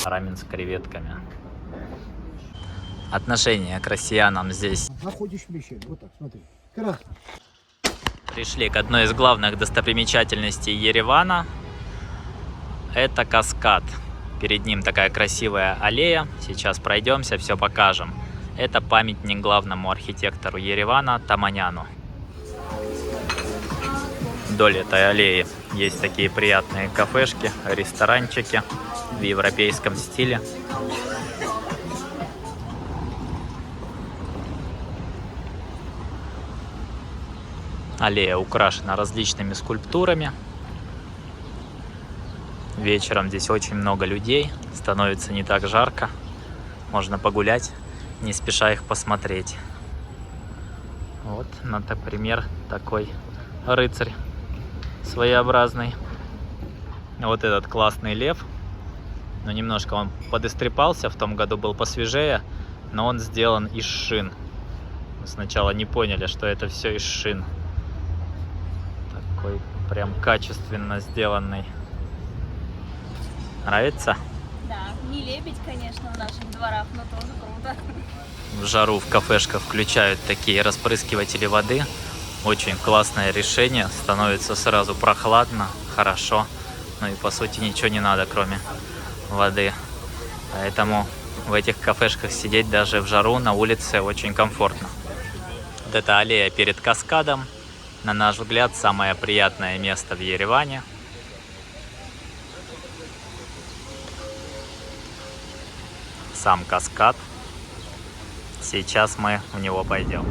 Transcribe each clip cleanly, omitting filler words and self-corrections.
Рамен с креветками. Отношение к россиянам здесь. Находишь мишень, вот так, смотри. Красный. Пришли к одной из главных достопримечательностей Еревана. Это каскад. Перед ним такая красивая аллея. Сейчас пройдемся, все покажем. Это памятник главному архитектору Еревана Таманяну. Вдоль этой аллеи есть такие приятные кафешки, ресторанчики в европейском стиле. Аллея украшена различными скульптурами. Вечером здесь очень много людей, становится не так жарко. Можно погулять, не спеша их посмотреть. Вот, например, такой рыцарь своеобразный. Вот этот классный лев. Но немножко он подистрепался, в том году был посвежее, но он сделан из шин. Мы сначала не поняли, что это все из шин. Такой прям качественно сделанный. Нравится? Да, не лебедь, конечно, в наших дворах, но тоже круто. В жару в кафешках включают такие распрыскиватели воды. Очень классное решение. Становится сразу прохладно, хорошо. Ну и по сути ничего не надо, кроме воды. Поэтому в этих кафешках сидеть даже в жару на улице очень комфортно. Вот эта аллея перед каскадом, на наш взгляд, самое приятное место в Ереване. Сам каскад. Сейчас мы в него пойдем.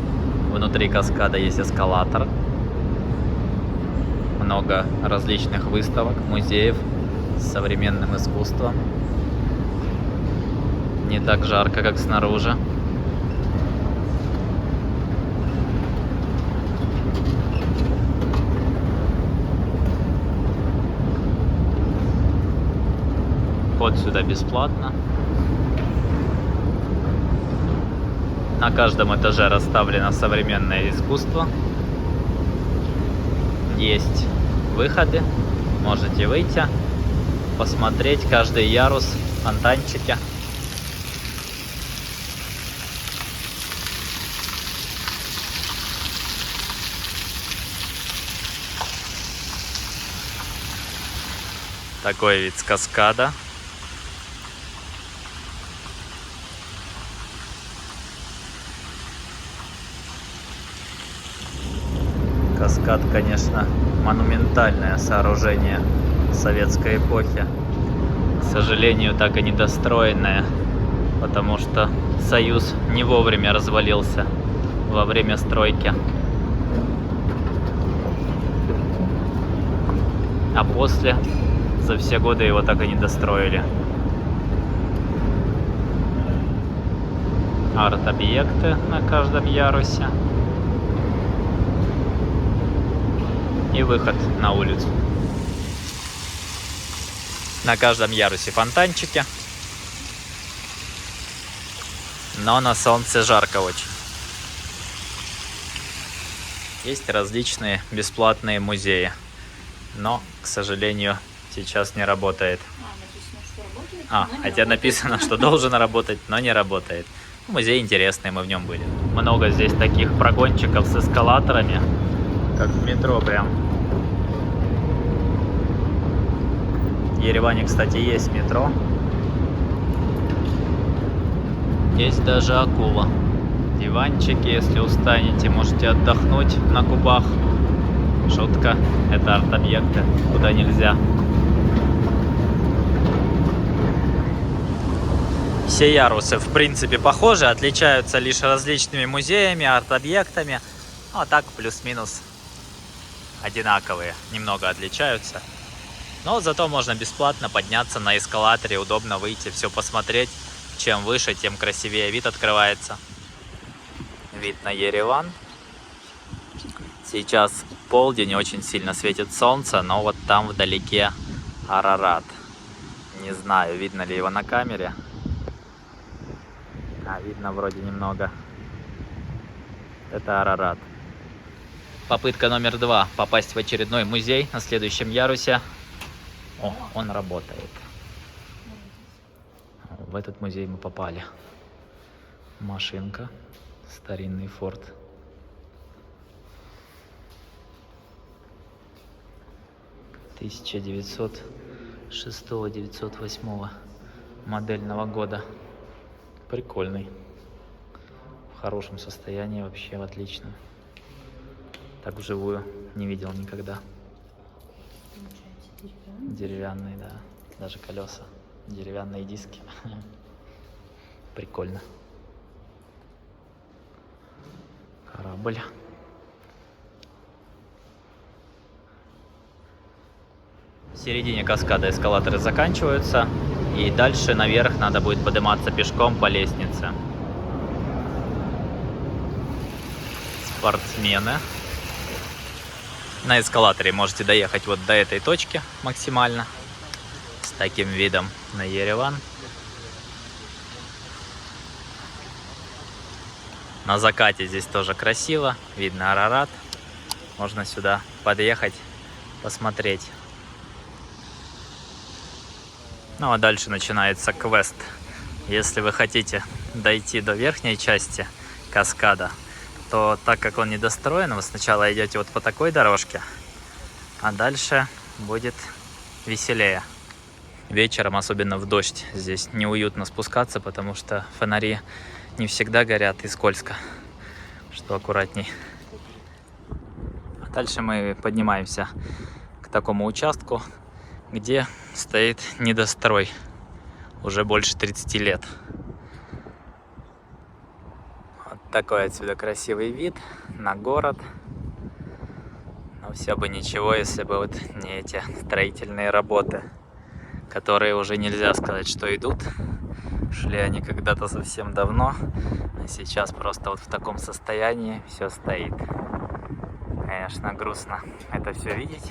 Внутри каскада есть эскалатор. Много различных выставок, музеев с современным искусством. Не так жарко, как снаружи. Вход сюда бесплатно. На каждом этаже расставлено современное искусство. Есть выходы. Можете выйти, посмотреть каждый ярус, фонтанчики. Такой вид с каскада. Каскад, конечно, монументальное сооружение советской эпохи. К сожалению, так и недостроенное, потому что Союз не вовремя развалился во время стройки. А после, за все годы его так и не достроили. Арт-объекты на каждом ярусе. И выход на улицу. На каждом ярусе фонтанчики. Но на солнце жарко очень. Есть различные бесплатные музеи. Но, к сожалению, сейчас не работает. Хотя написано, что должен работать, но не работает. Музей интересный, мы в нем были. Много здесь таких прогончиков с эскалаторами, как в метро прям. В Ереване, кстати, есть метро. Есть даже акула. Диванчики, если устанете, можете отдохнуть на кубах. Шутка, это арт-объекты, куда нельзя. Все ярусы, в принципе, похожи, отличаются лишь различными музеями, арт-объектами. Ну, а так плюс-минус одинаковые, немного отличаются. Но зато можно бесплатно подняться на эскалаторе, удобно выйти, все посмотреть. Чем выше, тем красивее вид открывается. Вид на Ереван. Сейчас полдень, очень сильно светит солнце, но вот там вдалеке Арарат. Не знаю, видно ли его на камере. Видно вроде немного. Это Арарат. Попытка номер 2. Попасть в очередной музей на следующем ярусе. О, он работает. в этот музей мы попали. Машинка, старинный Форд. — 1906-908 модельного года. Прикольный. В хорошем состоянии, вообще в отличном. Так вживую не видел никогда. Деревянный, да. Даже колеса. Деревянные диски. Прикольно. Корабль. В середине каскада эскалаторы заканчиваются, и дальше наверх надо будет подниматься пешком по лестнице. Спортсмены. На эскалаторе можете доехать вот до этой точки максимально, с таким видом на Ереван. На закате здесь тоже красиво, видно Арарат. Можно сюда подъехать, посмотреть. Ну а дальше начинается квест. Если вы хотите дойти до верхней части каскада, то так как он недостроен, вы сначала идете вот по такой дорожке, а дальше будет веселее. Вечером, особенно в дождь, здесь неуютно спускаться, потому что фонари не всегда горят и скользко, что аккуратней. Дальше мы поднимаемся к такому участку, где стоит недострой уже больше 30 лет. Вот такой отсюда красивый вид на город. Но все бы ничего, если бы вот не эти строительные работы, которые уже нельзя сказать, что идут. Шли они когда-то совсем давно, а сейчас просто вот в таком состоянии все стоит. Конечно, грустно это все видеть,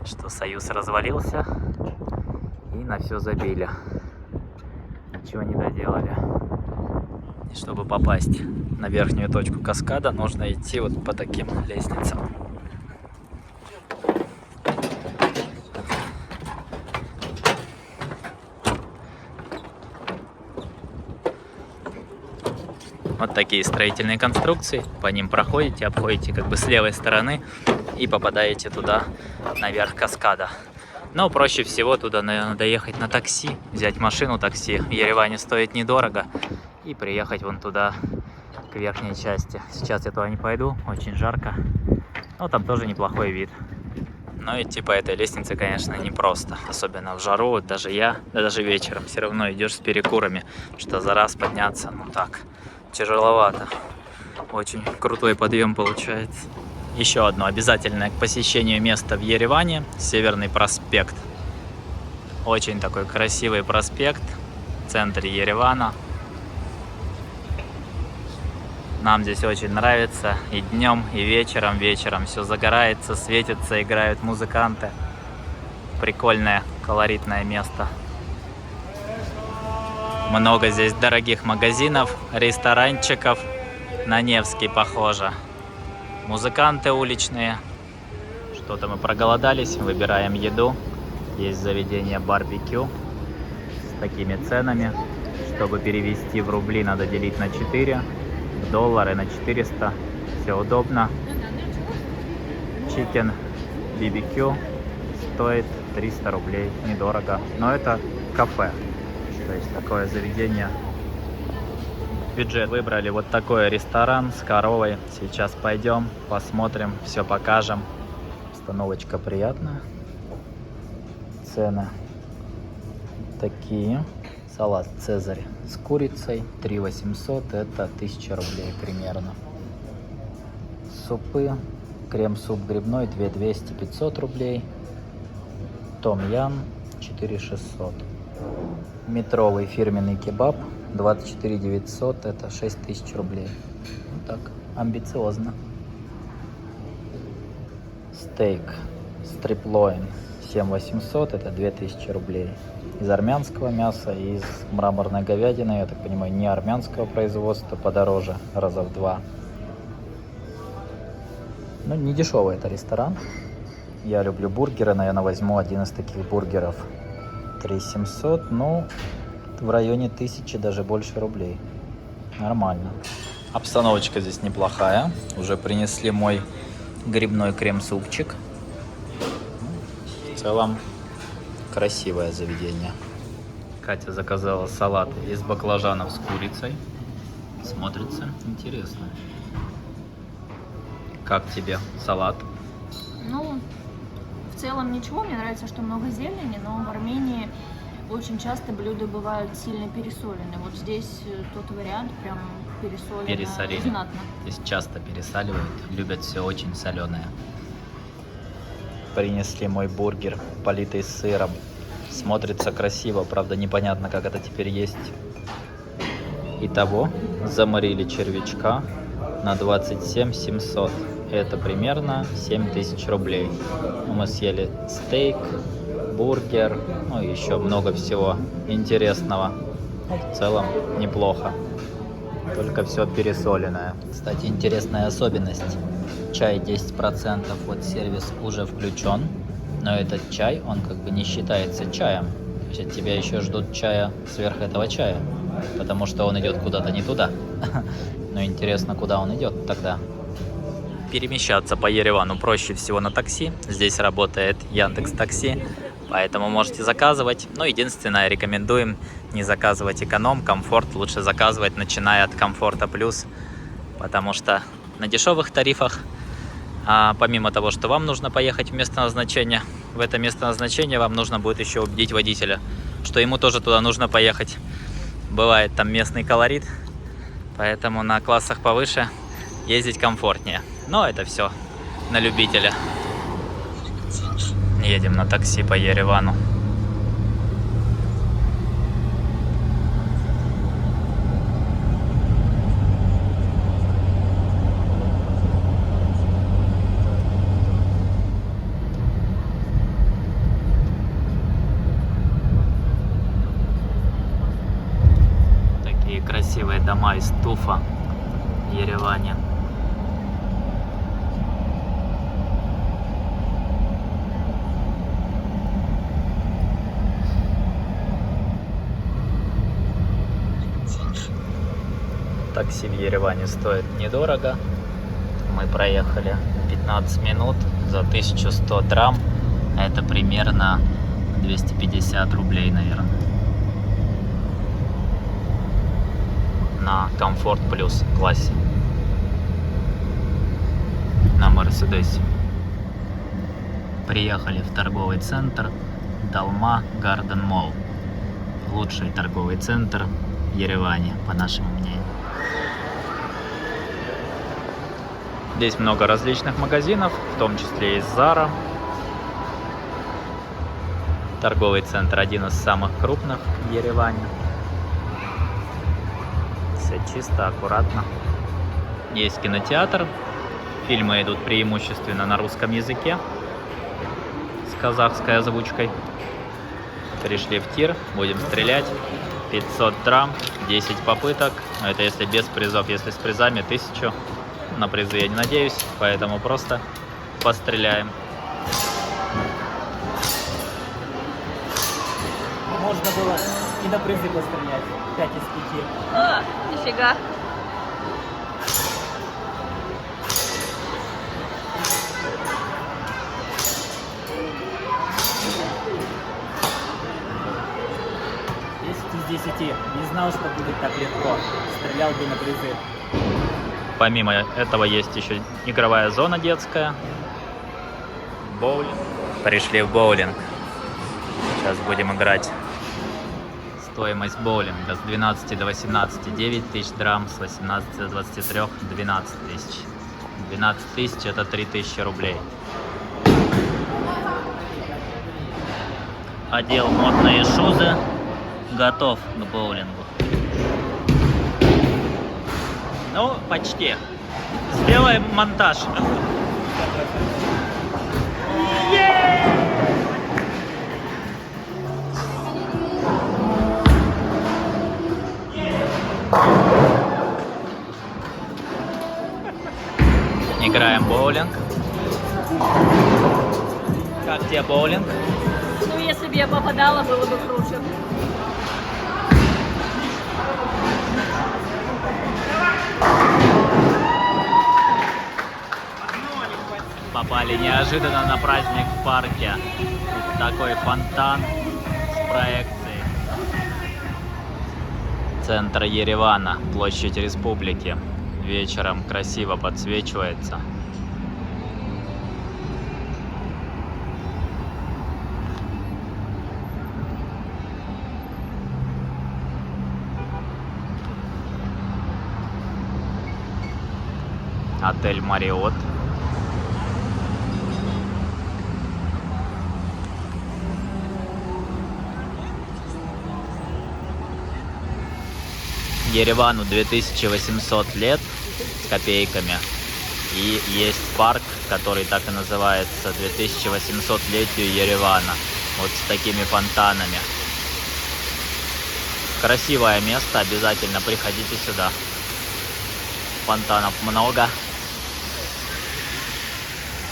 что Союз развалился и на все забили. Ничего не доделали. И чтобы попасть на верхнюю точку каскада, нужно идти вот по таким лестницам. Вот такие строительные конструкции, по ним проходите, обходите как бы с левой стороны и попадаете туда, наверх каскада. Но проще всего туда, наверное, доехать на такси, взять машину такси. В Ереване стоит недорого. И приехать вон туда, к верхней части. Сейчас я туда не пойду, очень жарко. Но там тоже неплохой вид. Но идти по этой лестнице, конечно, непросто. Особенно в жару, вот даже я, да даже вечером все равно идешь с перекурами. Что за раз подняться, ну так, тяжеловато. Очень крутой подъем получается. Еще одно обязательное к посещению место в Ереване – Северный проспект. Очень такой красивый проспект в центре Еревана. Нам здесь очень нравится и днем, и вечером. Вечером все загорается, светится, играют музыканты. Прикольное, колоритное место. Много здесь дорогих магазинов, ресторанчиков. На Невский похоже. Музыканты уличные. Что-то мы проголодались, выбираем еду. Есть заведение барбекю с такими ценами. Чтобы перевести в рубли, надо делить на 4. В доллары на 400. Все удобно. Chicken BBQ стоит 300 рублей. Недорого. Но это кафе. То есть такое заведение. Бюджет выбрали вот такой ресторан с коровой. Сейчас пойдем, посмотрим, все покажем. Обстановочка приятная. Цены такие. Салат «Цезарь» с курицей 3 800, это 1000 рублей примерно. Супы. Крем-суп грибной 2 200, 500 рублей. Том-ям 4 600. Метровый фирменный кебаб 24 900, это 6000 рублей. Ну так, амбициозно. Стейк стриплоин 7 800, это 2000 рублей. Из армянского мяса, из мраморной говядины, я так понимаю, не армянского производства, подороже, раза в 2. Ну, не дешевый это ресторан. Я люблю бургеры, наверное, возьму один из таких бургеров. 3 700, ну, в районе 1000, даже больше рублей. Нормально. Обстановочка здесь неплохая. Уже принесли мой грибной крем-супчик. В целом красивое заведение. Катя заказала салат из баклажанов с курицей. Смотрится интересно. Как тебе салат? Ну, в целом ничего, мне нравится, что много зелени, но в Армении очень часто блюда бывают сильно пересолены. Вот здесь тот вариант прям Пересолили. знатно. Здесь часто пересаливают, любят все очень соленое. Принесли мой бургер, политый сыром. Смотрится красиво, правда непонятно, как это теперь есть. Итого заморили червячка на 27 700. Это примерно 7000 рублей. Мы съели стейк, бургер, ну и еще много всего интересного. В целом неплохо. Только все пересоленное. Кстати, интересная особенность. Чай 10%, вот сервис уже включен. Но этот чай, он как бы не считается чаем. То есть от тебя еще ждут чая сверх этого чая. Потому что он идет куда-то не туда. Но интересно, куда он идет тогда. Перемещаться по Еревану проще всего на такси. Здесь работает Яндекс.Такси, поэтому можете заказывать. Но единственное, рекомендуем не заказывать эконом, комфорт лучше заказывать, начиная от комфорта плюс, потому что на дешевых тарифах, помимо того, что вам нужно поехать в место назначения, в это место назначения вам нужно будет еще убедить водителя, что ему тоже туда нужно поехать. Бывает там местный колорит, поэтому на классах повыше ездить комфортнее. Но это все на любителя. Едем на такси по Еревану. Такие красивые дома из туфа в Ереване. Такси в Ереване стоит недорого. Мы проехали 15 минут за 1100 драм. Это примерно 250 рублей, наверное. На Комфорт Плюс классе. На Мерседесе. Приехали в торговый центр Далма Гарден Молл. Лучший торговый центр в Ереване, по нашему мнению. Здесь много различных магазинов, в том числе и Zara. Торговый центр один из самых крупных в Ереване. Все чисто, аккуратно. Есть кинотеатр. Фильмы идут преимущественно на русском языке с казахской озвучкой. Пришли в тир, будем стрелять. 500 драм, 10 попыток. Это если без призов, если с призами 1000. На призы я не надеюсь, поэтому просто постреляем. Можно было и на призы пострелять. 5 из 5. Нифига. Из 10. Не знал, что будет так легко. Стрелял бы на призы. Помимо этого есть еще игровая зона детская. Боулинг. Пришли в боулинг. Сейчас будем играть. Стоимость боулинга с 12 до 18 9 тысяч драм, с 18 до 23 12 тысяч. 12 тысяч это 3000 рублей. Одел модные шузы. Готов к боулингу. Ну, почти. Сделаем монтаж. Играем в боулинг. Как тебе боулинг? Ну, если бы я попадала, было бы круче. Попали неожиданно на праздник в парке. Тут такой фонтан с проекцией. Центр Еревана, площадь Республики. Вечером красиво подсвечивается. Отель Мариот. Еревану 2800 лет с копейками. И есть парк, который так и называется 2800-летию Еревана. Вот с такими фонтанами. Красивое место, обязательно приходите сюда. Фонтанов много.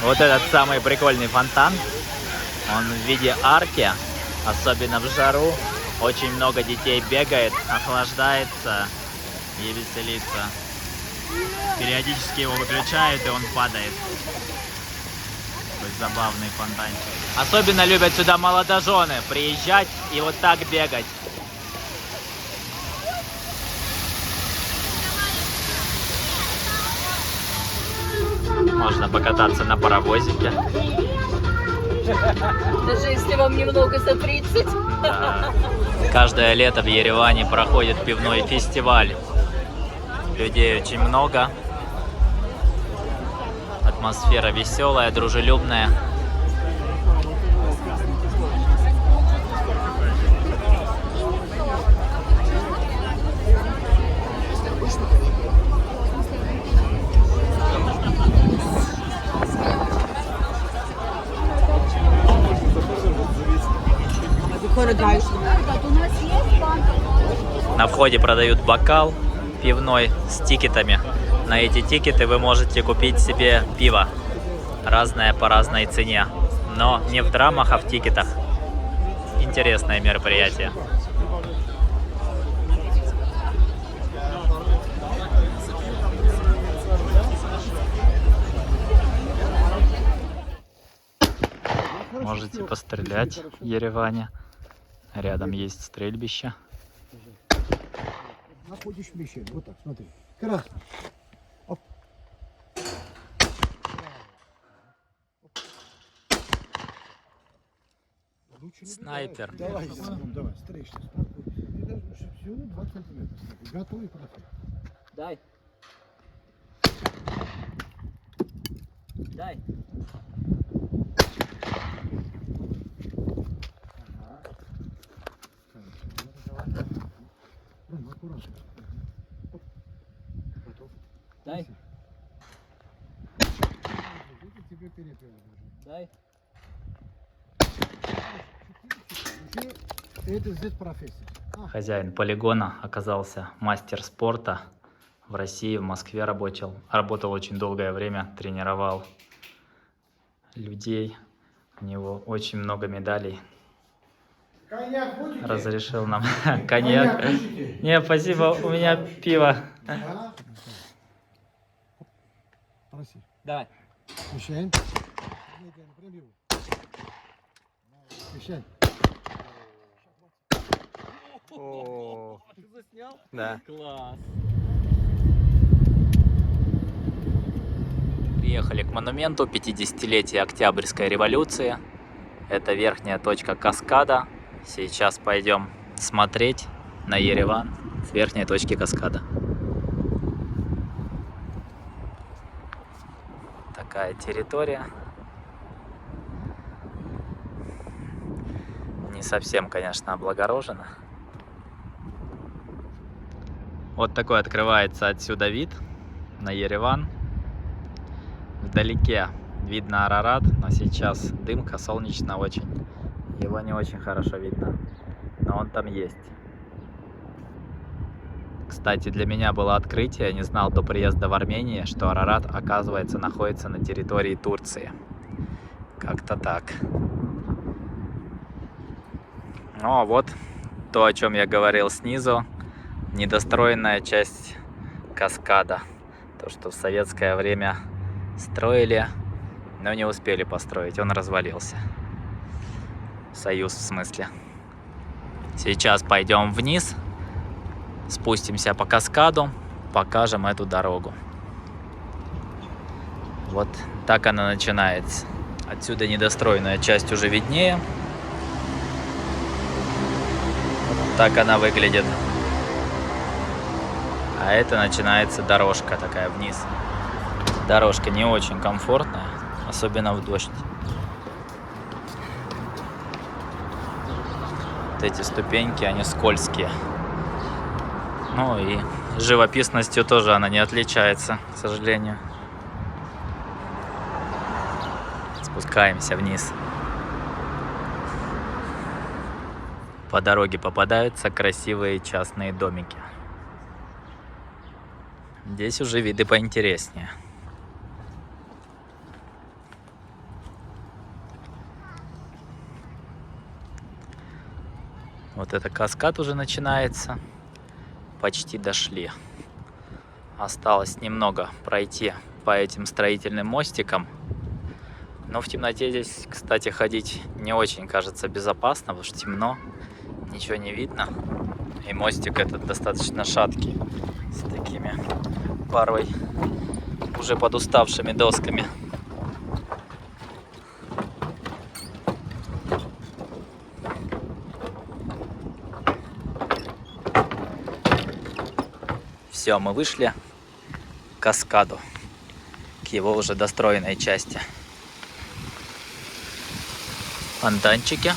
Вот этот самый прикольный фонтан. Он в виде арки, особенно в жару. Очень много детей бегает, охлаждается и веселится. Периодически его выключают, и он падает. Такой забавный фонтанчик. Особенно любят сюда молодожены приезжать и вот так бегать. Можно покататься на паровозике. Даже если вам немного за 30. Да. Каждое лето в Ереване проходит пивной фестиваль. Людей очень много. Атмосфера веселая, дружелюбная. На входе продают бокал пивной с тикетами. На эти тикеты вы можете купить себе пиво. Разное по разной цене. Но не в драмах, а в тикетах. Интересное мероприятие. Можете пострелять в Ереване. Рядом есть стрельбище. Находишь мишень. Вот так, смотри. Красный. Оп. Снайпер. Давай, давай, стрейся. Всего 20 сантиметров. Готовый профиль. Дай. Дай. Аккуратно. Готов. Дай. Тебе перепел. Дай. Это здесь профессия. Хозяин полигона оказался мастер спорта. В России, в Москве работал очень долгое время, тренировал людей. У него очень много медалей. Коньяк будете? Разрешил нам коньяк. Не, спасибо, у меня пиво. Да. Проси. Давай. Мишень. Мишень. О, Ты заснял? да. Класс. Приехали к монументу 50-летия Октябрьской революции. Это верхняя точка каскада. Сейчас пойдем смотреть на Ереван с верхней точки каскада. Такая территория. Не совсем, конечно, облагорожена. Вот такой открывается отсюда вид на Ереван. Вдалеке видно Арарат, но сейчас дымка, солнечно очень. Его не очень хорошо видно, но он там есть. Кстати, для меня было открытие, я не знал до приезда в Армению, что Арарат, оказывается, находится на территории Турции. Как-то так. Ну а вот то, о чем я говорил снизу. недостроенная часть каскада. То, что в советское время строили, но не успели построить. Он развалился. Союз в смысле. Сейчас пойдем вниз, спустимся по каскаду, покажем эту дорогу. Вот так она начинается. Отсюда недостроенная часть уже виднее. Вот так она выглядит. А это начинается дорожка такая вниз. Дорожка не очень комфортная, особенно в дождь. Вот эти ступеньки, они скользкие. Ну и живописностью тоже она не отличается, к сожалению. Спускаемся вниз. По дороге попадаются красивые частные домики. Здесь уже виды поинтереснее. Вот это каскад уже начинается. Почти дошли. Осталось немного пройти по этим строительным мостикам. Но в темноте здесь, кстати, ходить не очень кажется безопасно, потому что темно, ничего не видно. И мостик этот достаточно шаткий, с такими порой уже подуставшими досками. Все, мы вышли к каскаду, к его уже достроенной части. Фонтанчики.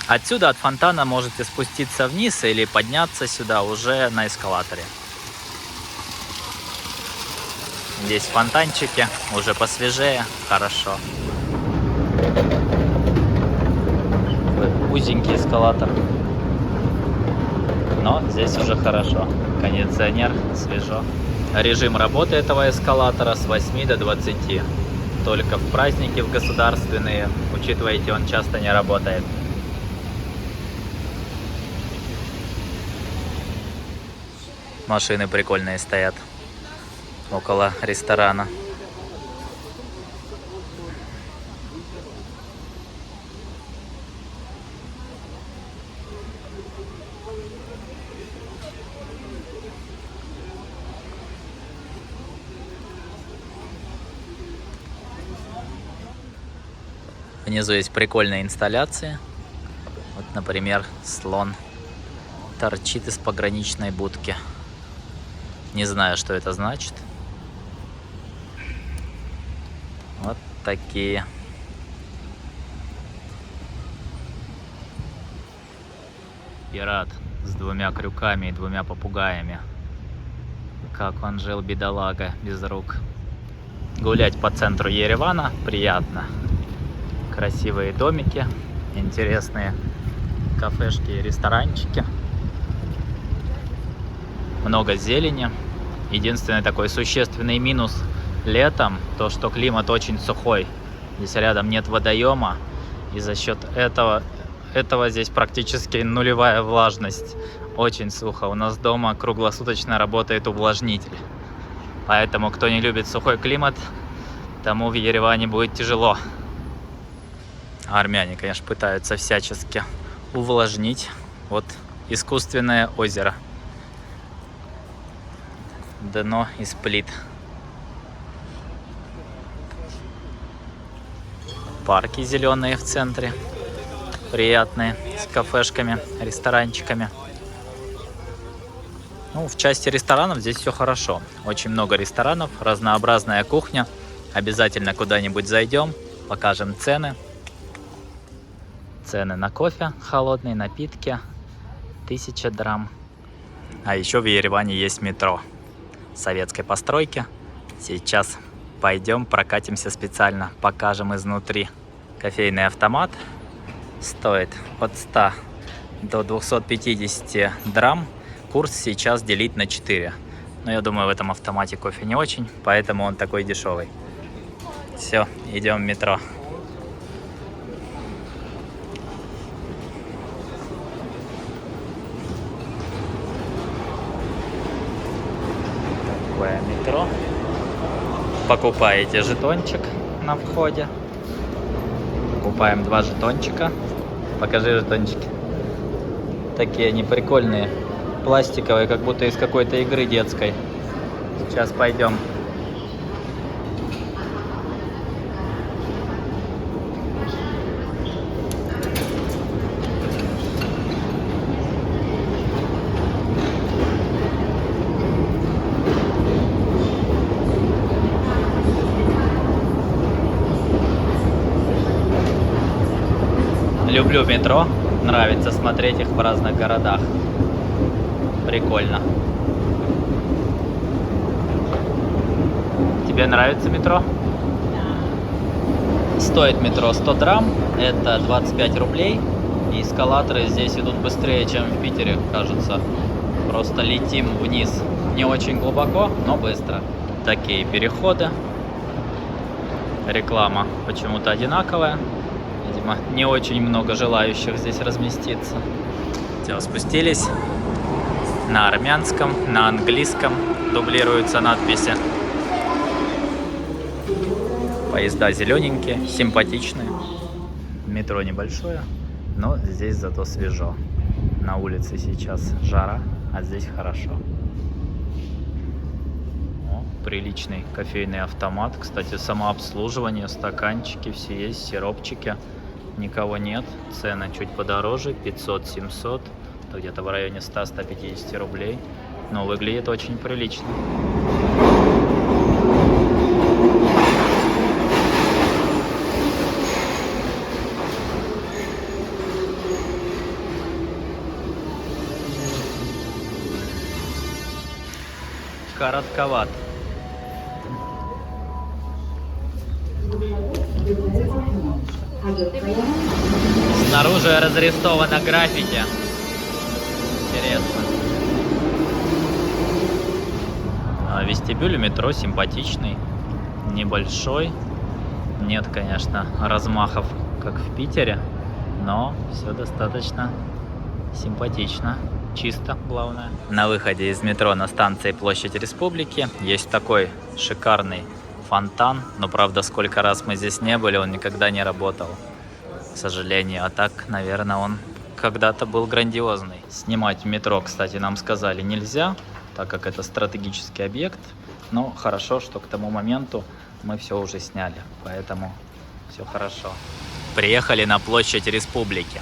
Отсюда от фонтана можете спуститься вниз или подняться сюда уже на эскалаторе. Здесь фонтанчики, уже посвежее, хорошо. Узенький эскалатор, но здесь уже хорошо. Кондиционер, свежо. Режим работы этого эскалатора с 8 до 20. Только в праздники, в государственные, учитывайте, он часто не работает. Машины прикольные стоят около ресторана. Внизу есть прикольные инсталляции. Вот, например, слон торчит из пограничной будки. Не знаю, что это значит. Вот такие. Пират с 2 крюками и 2 попугаями. Как он жил, бедолага, без рук. Гулять по центру Еревана приятно. Красивые домики, интересные кафешки и ресторанчики. Много зелени. Единственный такой существенный минус летом, то что климат очень сухой. Здесь рядом нет водоема, и за счет этого здесь практически нулевая влажность. Очень сухо. У нас дома круглосуточно работает увлажнитель. Поэтому, кто не любит сухой климат, тому в Ереване будет тяжело. Армяне, конечно, пытаются всячески увлажнить. Вот искусственное озеро. Дно из плит. Парки зеленые в центре. Приятные. С кафешками, ресторанчиками. Ну, в части ресторанов здесь все хорошо. Очень много ресторанов, разнообразная кухня. Обязательно куда-нибудь зайдем, покажем цены. Цены на кофе, холодные напитки. 1000 драм. А еще в Ереване есть метро советской постройки. Сейчас пойдем прокатимся специально, покажем изнутри. Кофейный автомат стоит от 100 до 250 драм курс сейчас делить на 4. Но я думаю, в этом автомате кофе не очень, поэтому он такой дешевый. Все, идем в метро. Такое метро. Покупаете жетончик на входе. Покупаем 2 жетончика. Покажи жетончики. Такие они прикольные. Пластиковые, как будто из какой-то игры детской. Сейчас пойдем. Люблю метро. Нравится смотреть их в разных городах. Прикольно. Тебе нравится метро? Да. Стоит метро 100 драм, это 25 рублей. И эскалаторы здесь идут быстрее, чем в Питере, кажется. Просто летим вниз. Не очень глубоко, но быстро. Такие переходы. Реклама почему-то одинаковая. Видимо, не очень много желающих здесь разместиться. Все, спустились. На армянском, на английском дублируются надписи. Поезда зелененькие, симпатичные. Метро небольшое, но здесь зато свежо. На улице сейчас жара, а здесь хорошо. О, приличный кофейный автомат. Кстати, самообслуживание, стаканчики все есть, сиропчики. Никого нет. Цены чуть подороже, 500-700. Где-то в районе 100-150 рублей. Но выглядит очень прилично. Коротковат. Снаружи разрисовано граффити. Интересно. Вестибюль метро симпатичный, небольшой. Нет, конечно, размахов, как в Питере, но все достаточно симпатично. Чисто, главное. На выходе из метро на станции Площадь Республики есть такой шикарный фонтан. Но, правда, сколько раз мы здесь не были, он никогда не работал, к сожалению. А так, наверное, он когда-то был грандиозный. Снимать в метро, кстати, нам сказали нельзя, так как это стратегический объект. Но хорошо, что к тому моменту мы все уже сняли, поэтому все хорошо. Приехали на Площадь Республики.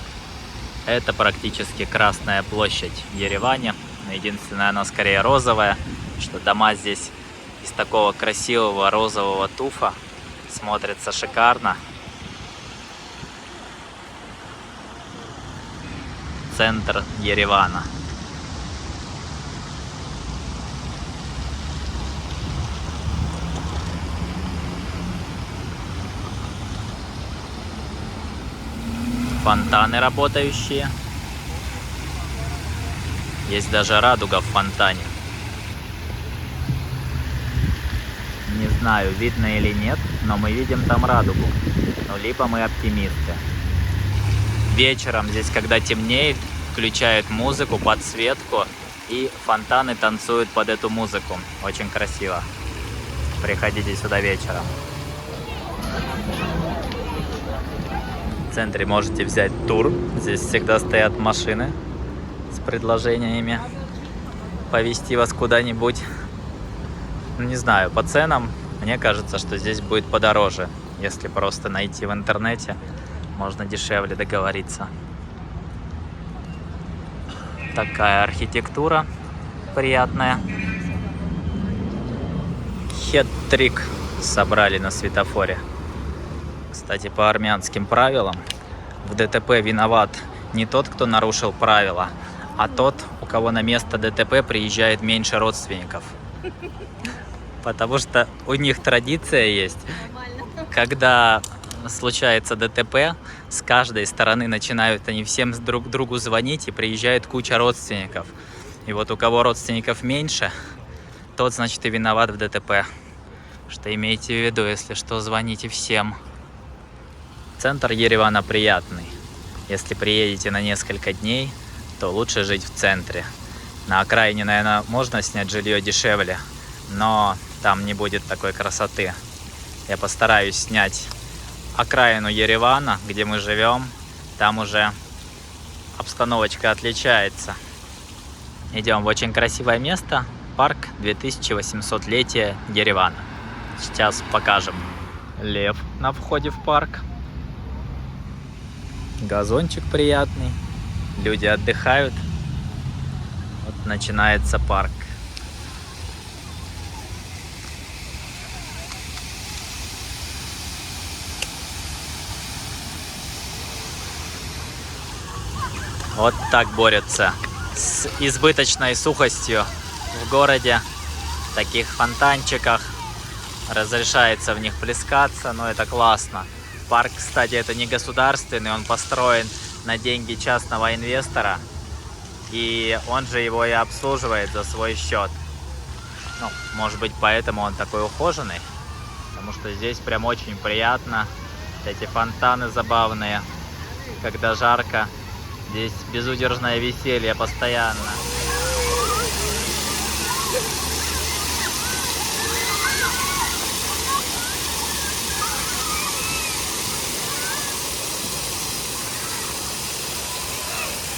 Это практически Красная площадь в Ереване. Единственное, она скорее розовая, что дома здесь из такого красивого розового туфа. Смотрится шикарно. Центр Еревана. Фонтаны работающие. Есть даже радуга в фонтане. Не знаю, видно или нет, но мы видим там радугу. Ну, либо мы оптимисты. Вечером здесь, когда темнеет, включают музыку, подсветку, и фонтаны танцуют под эту музыку. Очень красиво. Приходите сюда вечером. В центре можете взять тур. Здесь всегда стоят машины с предложениями повезти вас куда-нибудь. Не знаю, по ценам мне кажется, что здесь будет подороже. Если просто найти в интернете, можно дешевле договориться. Такая архитектура приятная. Хет-трик собрали на светофоре. Кстати, по армянским правилам в ДТП виноват не тот, кто нарушил правила, а тот, у кого на место ДТП приезжает меньше родственников. Потому что у них традиция есть, когда случается ДТП, с каждой стороны начинают они всем друг другу звонить, и приезжает куча родственников. И вот у кого родственников меньше, тот, значит, и виноват в ДТП. Что имейте в виду, если что, звоните всем. Центр Еревана приятный. Если приедете на несколько дней, то лучше жить в центре. На окраине, наверное, можно снять жилье дешевле, но там не будет такой красоты. Я постараюсь снять окраину Еревана, где мы живем. Там уже обстановочка отличается. Идем в очень красивое место. Парк 2800-летия Еревана. Сейчас покажем. Лев на входе в парк. Газончик приятный. Люди отдыхают. Вот начинается парк. Вот так борются с избыточной сухостью в городе. В таких фонтанчиках разрешается в них плескаться, но это классно. Парк, кстати, это не государственный, он построен на деньги частного инвестора, и он же его и обслуживает за свой счет. Ну, может быть, поэтому он такой ухоженный, потому что здесь прям очень приятно. Эти фонтаны забавные, когда жарко. Здесь безудержное веселье постоянно.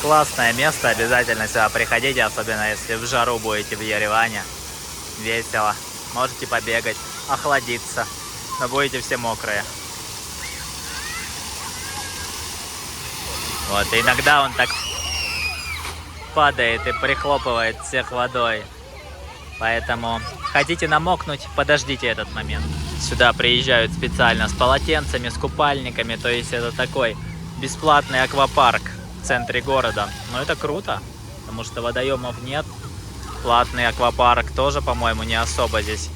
Классное место, обязательно сюда приходите, особенно если в жару будете в Ереване. Весело. Можете побегать, охладиться, но будете все мокрые. Вот, иногда он так падает и прихлопывает всех водой. Поэтому хотите намокнуть, подождите этот момент. Сюда приезжают специально с полотенцами, с купальниками, то есть это такой бесплатный аквапарк в центре города. Но это круто, потому что водоемов нет. Платный аквапарк тоже, по-моему, не особо здесь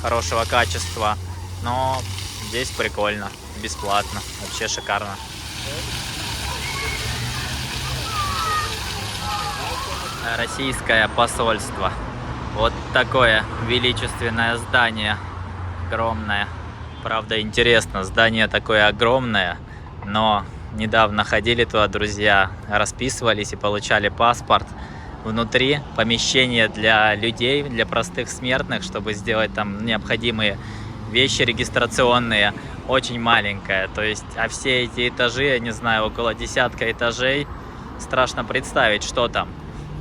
хорошего качества. Но здесь прикольно, бесплатно, вообще шикарно. Российское посольство. Вот такое величественное здание, огромное. Правда, интересно, здание такое огромное, но недавно ходили туда друзья, расписывались и получали паспорт. Внутри помещение для людей, для простых смертных, чтобы сделать там необходимые вещи регистрационные, очень маленькое. То есть, а все эти этажи, я не знаю, около десятка этажей, страшно представить, что там.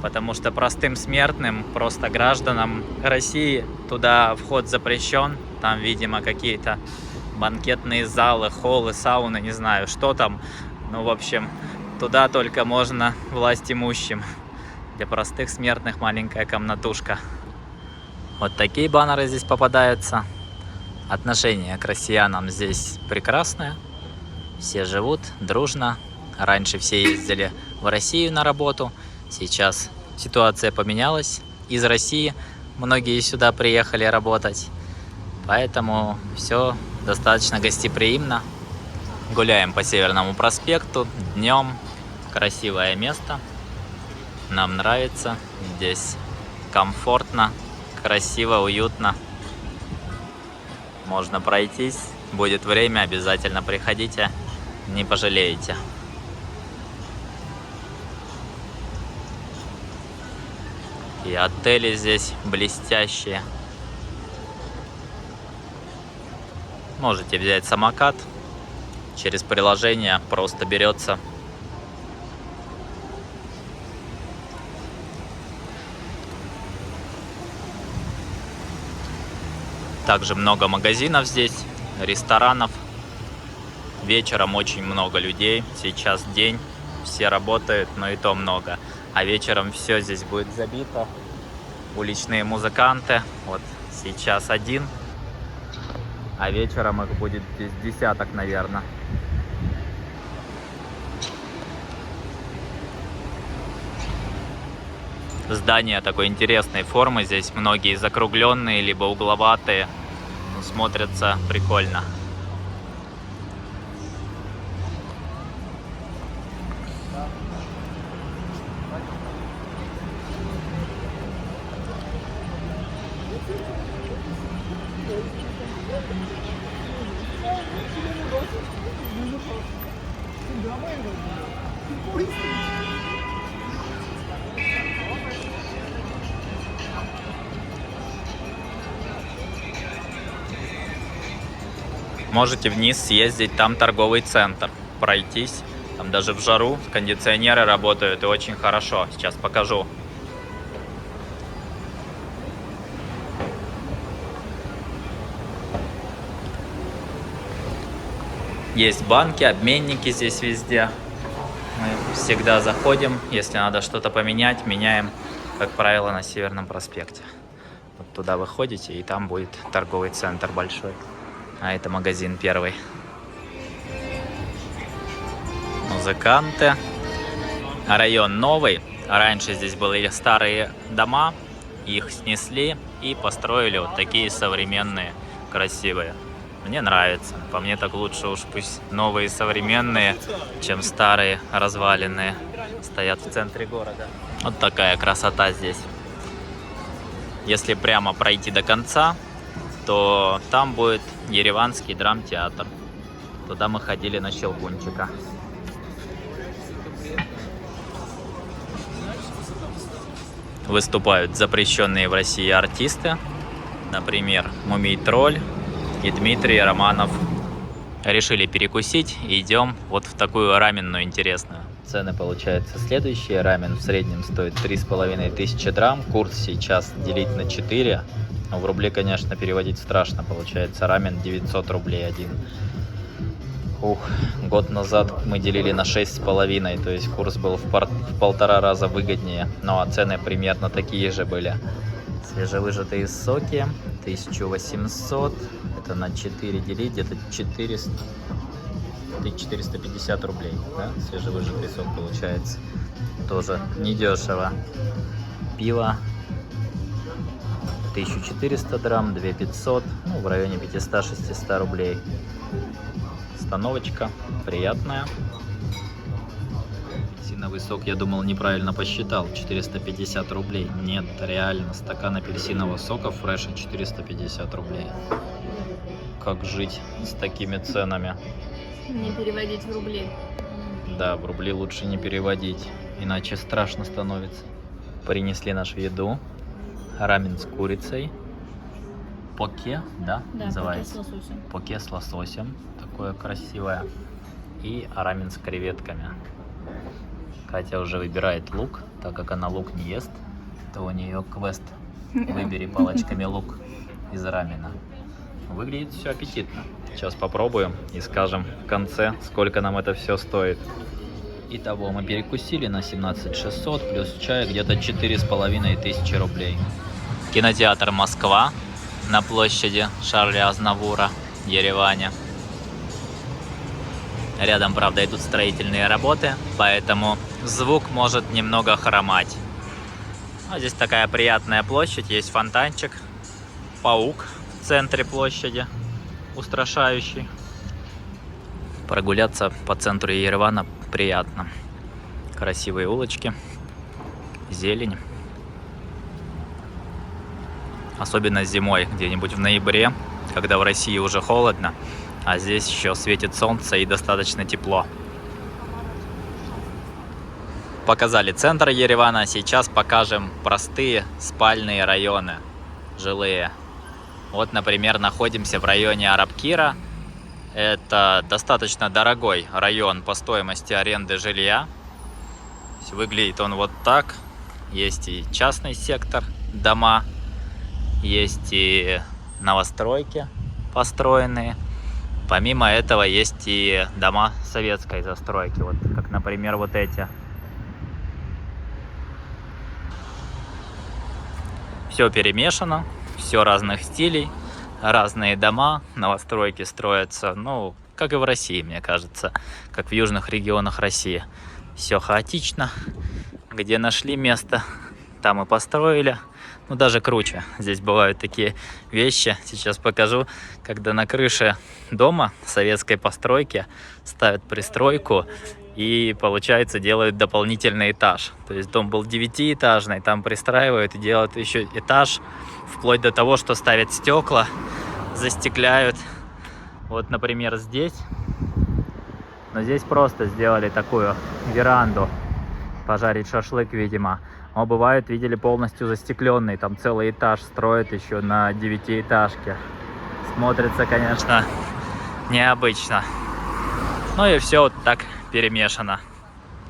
Потому что простым смертным, просто гражданам России туда вход запрещен. Там, видимо, какие-то банкетные залы, холлы, сауны, не знаю, что там. Ну, в общем, туда только можно властимущим. Для простых смертных маленькая комнатушка. Вот такие баннеры здесь попадаются. Отношение к россиянам здесь прекрасное. Все живут дружно. Раньше все ездили в Россию на работу. Сейчас ситуация поменялась. Из России многие сюда приехали работать. Поэтому все достаточно гостеприимно. Гуляем по Северному проспекту днем. Красивое место. Нам нравится. Здесь комфортно, красиво, уютно. Можно пройтись. Будет время, обязательно приходите. Не пожалеете. И отели здесь блестящие. Можете взять самокат. Через приложение просто берется. Также много магазинов здесь, ресторанов. Вечером очень много людей. Сейчас день, все работают, но и то много. А вечером все здесь будет забито. Уличные музыканты. Вот сейчас один. А вечером их будет здесь десяток, наверное. Здания такой интересной формы. Здесь многие закругленные, либо угловатые. Смотрятся прикольно. Можете вниз съездить, там торговый центр, пройтись. Там даже в жару кондиционеры работают и очень хорошо. Сейчас покажу. Есть банки, обменники здесь везде. Мы всегда заходим, если надо что-то поменять, меняем, как правило, на Северном проспекте. Вот туда вы ходите, и там будет торговый центр большой. А это магазин первый. Музыканты. Район новый. Раньше здесь были старые дома, их снесли и построили вот такие современные, красивые. Мне нравится. По мне так лучше уж пусть новые современные, чем старые разваленные. Стоят в центре города. Вот такая красота здесь. Если прямо пройти до конца, то там будет Ереванский драмтеатр. Туда мы ходили на Щелкунчика. Выступают запрещенные в России артисты. Например, Мумий-тролль и Дмитрий Романов. Решили перекусить и идем вот в такую раменную интересную. Цены получаются следующие. Рамен в среднем стоит 3500 драм. Курс сейчас делить на 4. Но в рубли, конечно, переводить страшно. Получается рамен 900 рублей один. Год назад мы делили на 6,5. То есть курс был в 1,5 раза выгоднее. Ну а цены примерно такие же были. Свежевыжатые соки 1800. Это на 4 делить, где-то 450 рублей, да? Свежевыжатый сок получается. Тоже недешево. Пиво 1400 драм, 2500, ну, в районе 500-600 рублей. Остановочка приятная. Апельсиновый сок, я думал, неправильно посчитал, 450 рублей. Нет, реально, стакан апельсинового сока фреша 450 рублей. Как жить с такими ценами? Не переводить в рубли. Да, в рубли лучше не переводить, иначе страшно становится. Принесли нашу еду. Рамен с курицей. Поке, да, Да, называется? поке с лососем. Поке с лососем. Такое красивое. И рамен с креветками. Катя уже выбирает лук, так как она лук не ест. То у нее квест. Выбери палочками лук из рамена. Выглядит все аппетитно. Сейчас попробуем и скажем в конце, сколько нам это все стоит. Итого мы перекусили на 17600 плюс чай где-то 4500 рублей. Кинотеатр Москва на площади Шарля Азнавура, Ереване. Рядом, правда, идут строительные работы, поэтому звук может немного хромать. А здесь такая приятная площадь, есть фонтанчик, паук в центре площади, устрашающий. Прогуляться по центру Еревана приятно. Красивые улочки, зелень. Особенно зимой, где-нибудь в ноябре, когда в России уже холодно, а здесь еще светит солнце и достаточно тепло. Показали центр Еревана, сейчас покажем простые спальные районы, жилые. Вот, например, находимся в районе Арабкира. Это достаточно дорогой район по стоимости аренды жилья. Выглядит он вот так. Есть и частный сектор, дома, есть и новостройки построенные. Помимо этого есть и дома советской застройки, вот как, например, вот эти. Все перемешано, все разных стилей, разные дома, новостройки строятся, ну, как и в России, мне кажется, как в южных регионах России. Все хаотично, где нашли место, там и построили. Ну, даже круче. Здесь бывают такие вещи, сейчас покажу, когда на крыше дома советской постройки ставят пристройку И, получается, делают дополнительный этаж. То есть дом был 9-этажный, там пристраивают и делают еще этаж, вплоть до того, что ставят стекла, застекляют. Вот, например, здесь. Но здесь просто сделали такую веранду. Пожарить шашлык, видимо. Но бывает, видели, полностью застекленный. Там целый этаж строят еще на 9-этажке. Смотрится, конечно, необычно. Ну и все вот так перемешано.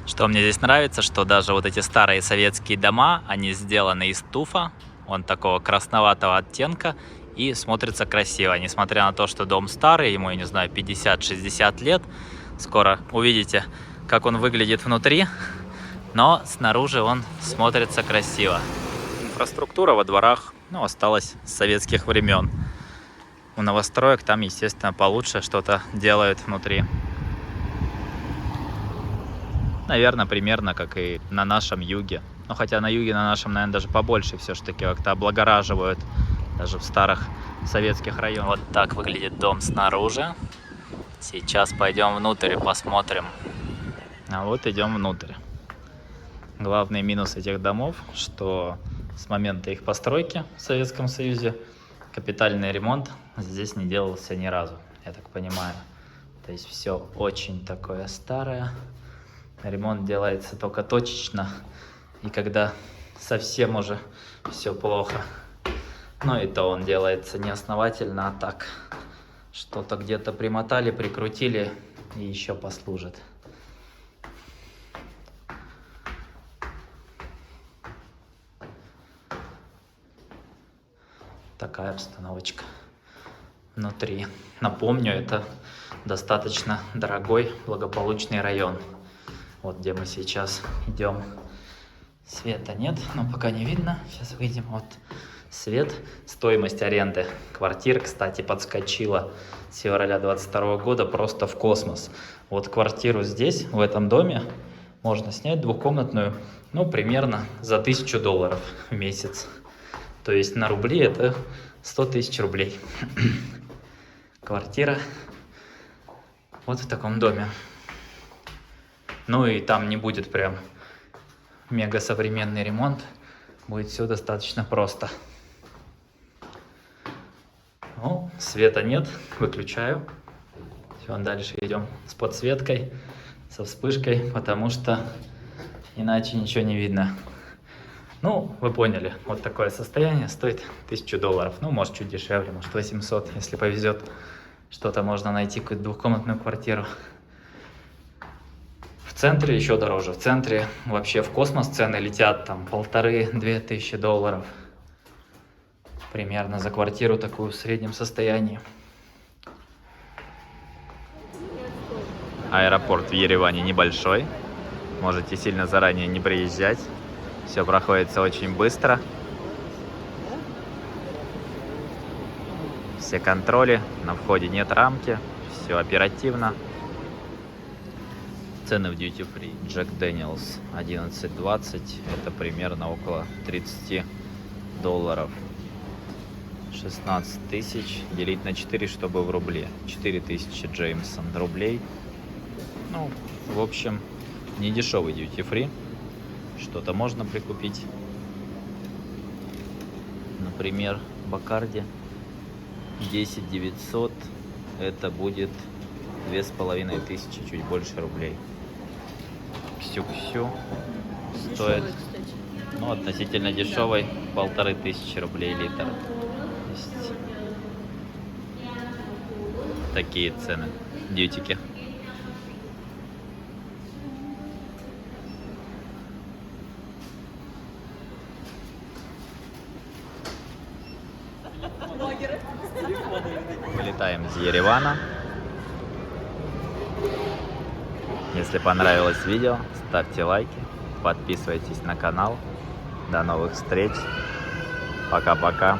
Что мне здесь нравится, что даже вот эти старые советские дома, они сделаны из туфа. Он такого красноватого оттенка. И смотрится красиво. Несмотря на то, что дом старый, ему, я не знаю, 50-60 лет. Скоро увидите, как он выглядит внутри. Но снаружи он смотрится красиво. Инфраструктура во дворах, ну, осталась с советских времен. У новостроек там, естественно, получше что-то делают внутри. Наверное, примерно как и на нашем юге. Ну, хотя на юге, на нашем, наверное, даже побольше все-таки как-то облагораживают. Даже в старых советских районах. Вот так выглядит дом снаружи. Сейчас пойдем внутрь и посмотрим. А вот идем внутрь. Главный минус этих домов, что с момента их постройки в Советском Союзе капитальный ремонт здесь не делался ни разу, я так понимаю. То есть все очень такое старое. Ремонт делается только точечно. И когда совсем уже все плохо. Ну и то он делается не основательно, а так. Что-то где-то примотали, прикрутили и еще послужит. Такая обстановочка внутри. Напомню, это достаточно дорогой, благополучный район. Вот где мы сейчас идем. Света нет, но пока не видно. Сейчас выйдем. Вот свет. Стоимость аренды квартир, кстати, подскочила с февраля 2022 года просто в космос. Вот квартиру здесь, в этом доме, можно снять двухкомнатную, ну, примерно за $1000 в месяц. То есть на рубли это 100 тысяч рублей. Квартира вот в таком доме. Ну и там не будет прям мега современный ремонт. Будет все достаточно просто. Ну, света нет, выключаю. Все, дальше идем с подсветкой, со вспышкой, потому что иначе ничего не видно. Ну, вы поняли, вот такое состояние стоит $1000. Ну, может, чуть дешевле, может, 800, если повезет. Что-то можно найти, какую-то двухкомнатную квартиру. В центре еще дороже. В центре вообще в космос цены летят, там, 1500–2000 примерно за квартиру такую в среднем состоянии. Аэропорт в Ереване небольшой. Можете сильно заранее не приезжать. Все проходит очень быстро. Все контроли, на входе нет рамки, все оперативно. Цены в Duty Free. Jack Daniels 11.20, это примерно около $30. 16 тысяч делить на 4, чтобы в рубле. 4000 Джеймсон рублей. Ну, в общем, не дешевый Duty Free. Что-то можно прикупить. Например, Бакарди 10 900. Это будет 2500, чуть больше рублей. Ксю-ксю стоит, ну, относительно дешевой, 1500 рублей литр. Есть такие цены в дьютике. Вылетаем из Еревана. Если понравилось видео, ставьте лайки, подписывайтесь на канал. До новых встреч. Пока-пока.